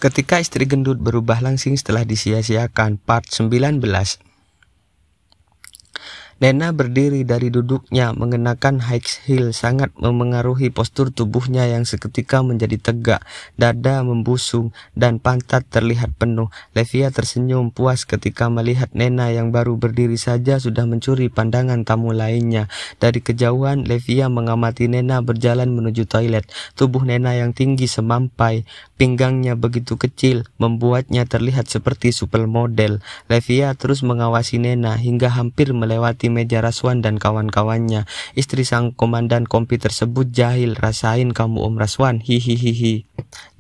Ketika istri gendut berubah langsing setelah disia-siakan, part 19. Nena berdiri dari duduknya mengenakan high heel sangat memengaruhi postur tubuhnya yang seketika menjadi tegak, dada membusung, dan pantat terlihat penuh. Levia tersenyum puas ketika melihat Nena yang baru berdiri saja sudah mencuri pandangan tamu lainnya. Dari kejauhan, Levia mengamati Nena berjalan menuju toilet. Tubuh Nena yang tinggi semampai, pinggangnya begitu kecil, membuatnya terlihat seperti supermodel. Levia terus mengawasi Nena hingga hampir melewati meja Raswan dan kawan-kawannya. Istri sang komandan kompi tersebut jahil, rasain kamu Om Raswan, hihihihi.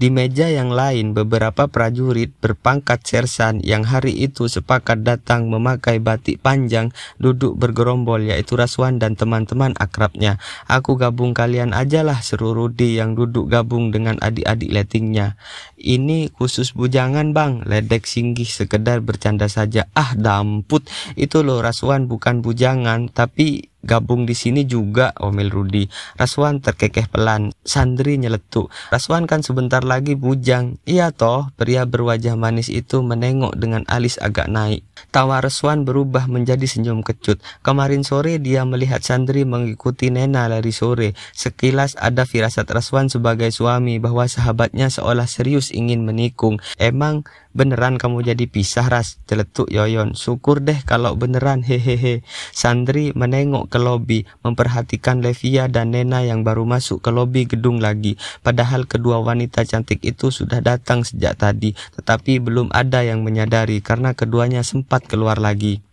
Di meja yang lain, beberapa prajurit berpangkat sersan yang hari itu sepakat datang memakai batik panjang duduk bergerombol, yaitu Raswan dan teman-teman akrabnya. Aku gabung kalian aja lah, seru Rudi yang duduk gabung dengan adik-adik letingnya. Ini khusus bujangan bang, ledek Singgih sekedar bercanda saja. Ah damput, itu loh Raswan bukan bujangan, tapi gabung di sini juga, omel Rudi. Raswan terkekeh pelan. Sandri nyeletuk, Raswan kan sebentar lagi bujang. Iya toh, pria berwajah manis itu menengok dengan alis agak naik. Tawa Raswan berubah menjadi senyum kecut. Kemarin sore dia melihat Sandri mengikuti Nena lari sore. Sekilas ada firasat Raswan sebagai suami bahwa sahabatnya seolah serius ingin menikung. Emang beneran kamu jadi pisah Ras? Celetuk Yoyon. Syukur deh kalau beneran, hehehe. Sandri menengok ke lobi, memperhatikan Levia dan Nena yang baru masuk ke lobi gedung lagi. Padahal kedua wanita cantik itu sudah datang sejak tadi, tetapi belum ada yang menyadari karena keduanya sempat keluar lagi.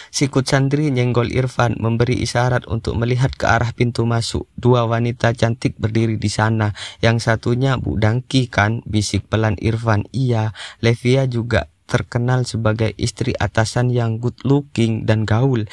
Sikut Sandri nyenggol Irfan, memberi isyarat untuk melihat ke arah pintu masuk. Dua wanita cantik berdiri di sana. Yang satunya Bu Dangki kan, bisik pelan Irfan. Iya, Levia juga terkenal sebagai istri atasan yang good looking dan gaul.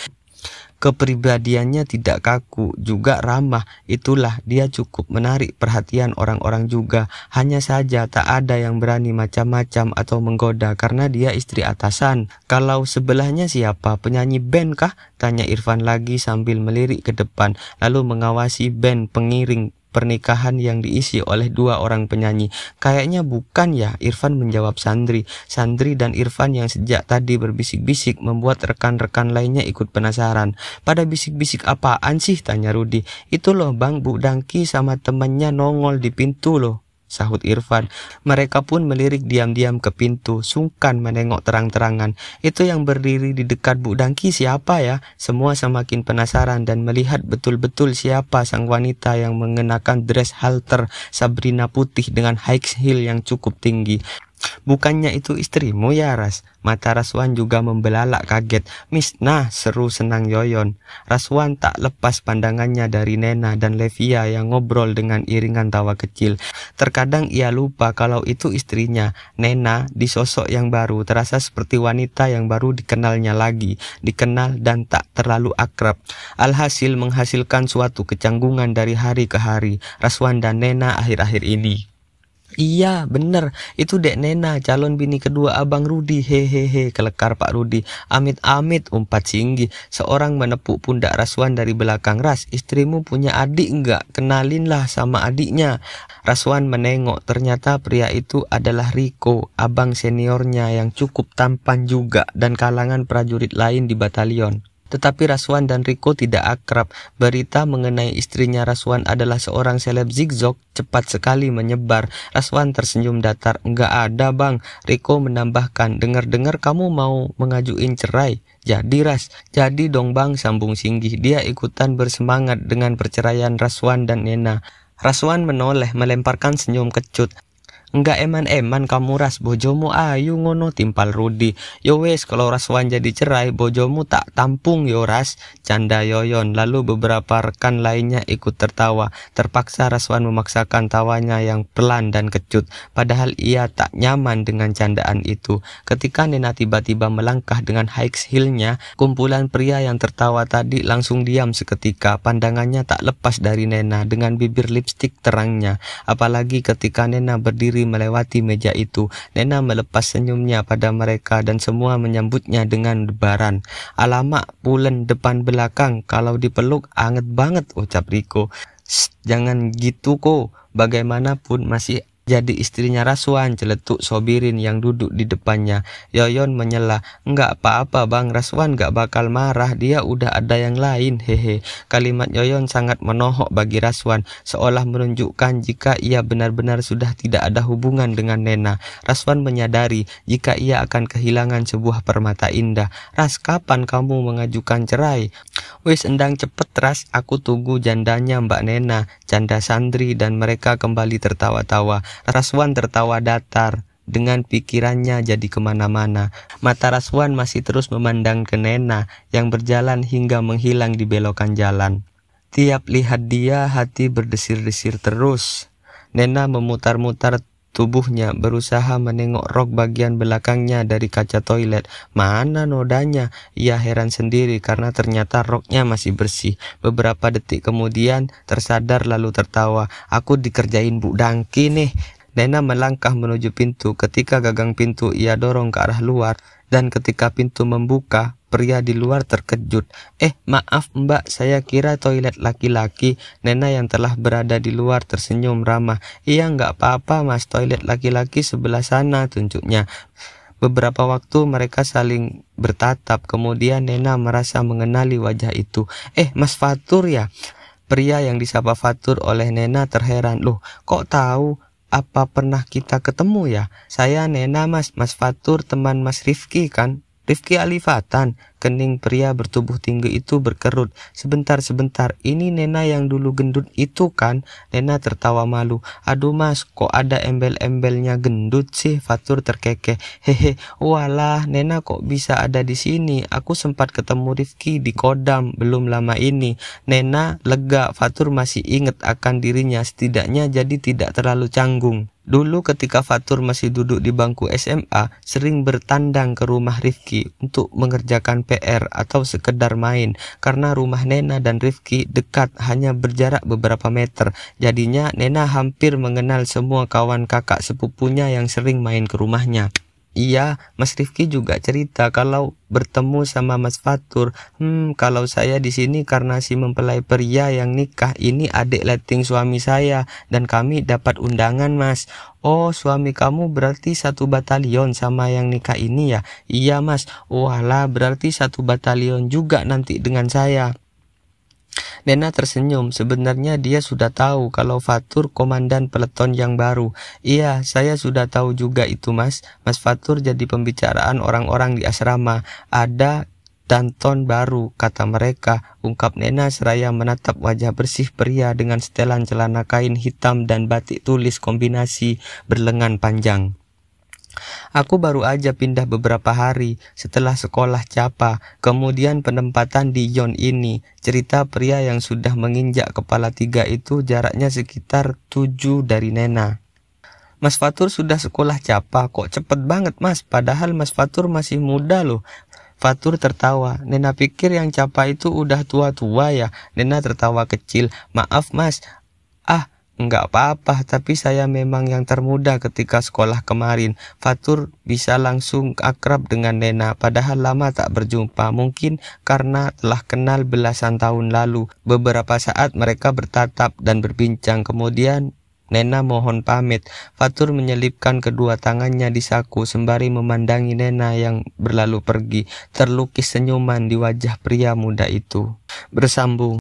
Kepribadiannya tidak kaku, juga ramah. Itulah dia cukup menarik perhatian orang-orang juga. Hanya saja tak ada yang berani macam-macam atau menggoda karena dia istri atasan. Kalau sebelahnya siapa? Penyanyi band kah? Tanya Irfan lagi sambil melirik ke depan, lalu mengawasi band pengiring pernikahan yang diisi oleh dua orang penyanyi. Kayaknya bukan ya, Irfan menjawab Sandri. Sandri dan Irfan yang sejak tadi berbisik-bisik membuat rekan-rekan lainnya ikut penasaran. Pada bisik-bisik apaan sih? Tanya Rudi. Itu loh bang, Bu Dangki sama temannya nongol di pintu loh, sahut Irfan. Mereka pun melirik diam-diam ke pintu, sungkan menengok terang-terangan. Itu yang berdiri di dekat Bu Dangki siapa ya? Semua semakin penasaran dan melihat betul-betul siapa sang wanita yang mengenakan dress halter Sabrina putih dengan high heel yang cukup tinggi. Bukannya itu istrimu ya Ras? Mata Raswan juga membelalak kaget. Miss, nah seru senang Yoyon. Raswan tak lepas pandangannya dari Nena dan Levia yang ngobrol dengan iringan tawa kecil. Terkadang ia lupa kalau itu istrinya. Nena di sosok yang baru terasa seperti wanita yang baru dikenalnya lagi. Dikenal dan tak terlalu akrab. Alhasil menghasilkan suatu kecanggungan dari hari ke hari. Raswan dan Nena akhir-akhir ini. Iya bener, itu dek Nena, calon bini kedua abang Rudi, hehehe, kelekar Pak Rudi. Amit-amit, umpat Singgih. Seorang menepuk pundak Raswan dari belakang. Ras, istrimu punya adik enggak? Kenalinlah sama adiknya. Raswan menengok, ternyata pria itu adalah Riko, abang seniornya yang cukup tampan juga dan kalangan prajurit lain di batalion. Tetapi Raswan dan Riko tidak akrab. Berita mengenai istrinya Raswan adalah seorang seleb zigzag cepat sekali menyebar. Raswan tersenyum datar. Enggak ada bang. Riko menambahkan, dengar-dengar kamu mau mengajuin cerai. Jadi Ras, jadi dong bang, sambung Singgih. Dia ikutan bersemangat dengan perceraian Raswan dan Nena. Raswan menoleh melemparkan senyum kecut. Enggak eman-eman kamu Ras, bojomu ayu ngono, timpal Rudi. Yo wes, kalau Raswan jadi cerai, bojomu tak tampung yo Ras, canda Yoyon. Lalu beberapa rekan lainnya ikut tertawa. Terpaksa Raswan memaksakan tawanya yang pelan dan kecut, padahal ia tak nyaman dengan candaan itu. Ketika Nena tiba-tiba melangkah dengan high heel-nya, kumpulan pria yang tertawa tadi langsung diam seketika. Pandangannya tak lepas dari Nena dengan bibir lipstik terangnya. Apalagi ketika Nena berdiri melewati meja itu, Nena melepas senyumnya pada mereka dan semua menyambutnya dengan debaran. Alamak, pulen depan belakang, kalau dipeluk anget banget, ucap Riko. Jangan gitu kok, bagaimanapun masih jadi istrinya Raswan, celetuk Sobirin yang duduk di depannya. Yoyon menyela, enggak apa-apa bang, Raswan gak bakal marah, dia udah ada yang lain, hehe. Kalimat Yoyon sangat menohok bagi Raswan, seolah menunjukkan jika ia benar-benar sudah tidak ada hubungan dengan Nena. Raswan menyadari jika ia akan kehilangan sebuah permata indah. Ras, kapan kamu mengajukan cerai? Wis endang cepet Ras, aku tunggu jandanya Mbak Nena, janda Sandri, dan mereka kembali tertawa-tawa. Raswan tertawa datar, dengan pikirannya jadi kemana-mana. Mata Raswan masih terus memandang ke Nena yang berjalan hingga menghilang di belokan jalan. Tiap lihat dia, hati berdesir-desir terus. Nena memutar-mutar tubuhnya, berusaha menengok rok bagian belakangnya dari kaca toilet. Mana nodanya? Ia heran sendiri karena ternyata roknya masih bersih. Beberapa detik kemudian tersadar lalu tertawa. Aku dikerjain Bu Dangki nih. Nena melangkah menuju pintu. Ketika gagang pintu ia dorong ke arah luar, dan ketika pintu membuka, pria di luar terkejut. Maaf mbak, saya kira toilet laki-laki. Nena yang telah berada di luar tersenyum ramah. Iya nggak apa-apa mas, toilet laki-laki sebelah sana, tunjuknya. Beberapa waktu mereka saling bertatap, kemudian Nena merasa mengenali wajah itu. Mas Fatur ya? Pria yang disapa Fatur oleh Nena terheran. Loh, kok tahu? Apa pernah kita ketemu ya? Saya Nena mas, Mas Fatur teman Mas Rifki kan? Rifki Alifatan. Kening pria bertubuh tinggi itu berkerut. Sebentar, ini Nena yang dulu gendut itu kan? Nena tertawa malu. Aduh mas, kok ada embel-embelnya gendut sih? Fatur terkekeh. Hehe, walah, Nena kok bisa ada di sini? Aku sempat ketemu Rifki di Kodam belum lama ini. Nena lega, Fatur masih ingat akan dirinya, setidaknya jadi tidak terlalu canggung. Dulu ketika Fatur masih duduk di bangku SMA, sering bertandang ke rumah Rifki untuk mengerjakan PR atau sekedar main. Karena rumah Nena dan Rifki dekat, hanya berjarak beberapa meter. Jadinya Nena hampir mengenal semua kawan kakak sepupunya yang sering main ke rumahnya. Iya, Mas Rifki juga cerita kalau bertemu sama Mas Fatur. Kalau saya di sini karena si mempelai pria yang nikah ini adik letting suami saya dan kami dapat undangan mas. Oh, suami kamu berarti satu batalion sama yang nikah ini ya? Iya mas. Walah, berarti satu batalion juga nanti dengan saya. Nena tersenyum, sebenarnya dia sudah tahu kalau Fatur komandan peleton yang baru. Iya, saya sudah tahu juga itu mas. Mas Fatur jadi pembicaraan orang-orang di asrama. Ada Danton baru, kata mereka, ungkap Nena seraya menatap wajah bersih pria dengan setelan celana kain hitam dan batik tulis kombinasi berlengan panjang. Aku baru aja pindah beberapa hari setelah sekolah Capa, kemudian penempatan di Yon ini. Cerita pria yang sudah menginjak kepala 3 itu jaraknya sekitar 7 dari Nena. Mas Fatur sudah sekolah Capa, kok cepet banget mas, padahal Mas Fatur masih muda loh. Fatur tertawa. Nena pikir yang Capa itu udah tua-tua ya. Nena tertawa kecil. Maaf mas. Enggak apa-apa, tapi saya memang yang termuda ketika sekolah kemarin. Fatur bisa langsung akrab dengan Nena, padahal lama tak berjumpa. Mungkin karena telah kenal belasan tahun lalu. Beberapa saat mereka bertatap dan berbincang, kemudian Nena mohon pamit. Fatur menyelipkan kedua tangannya di saku sembari memandangi Nena yang berlalu pergi. Terlukis senyuman di wajah pria muda itu. Bersambung.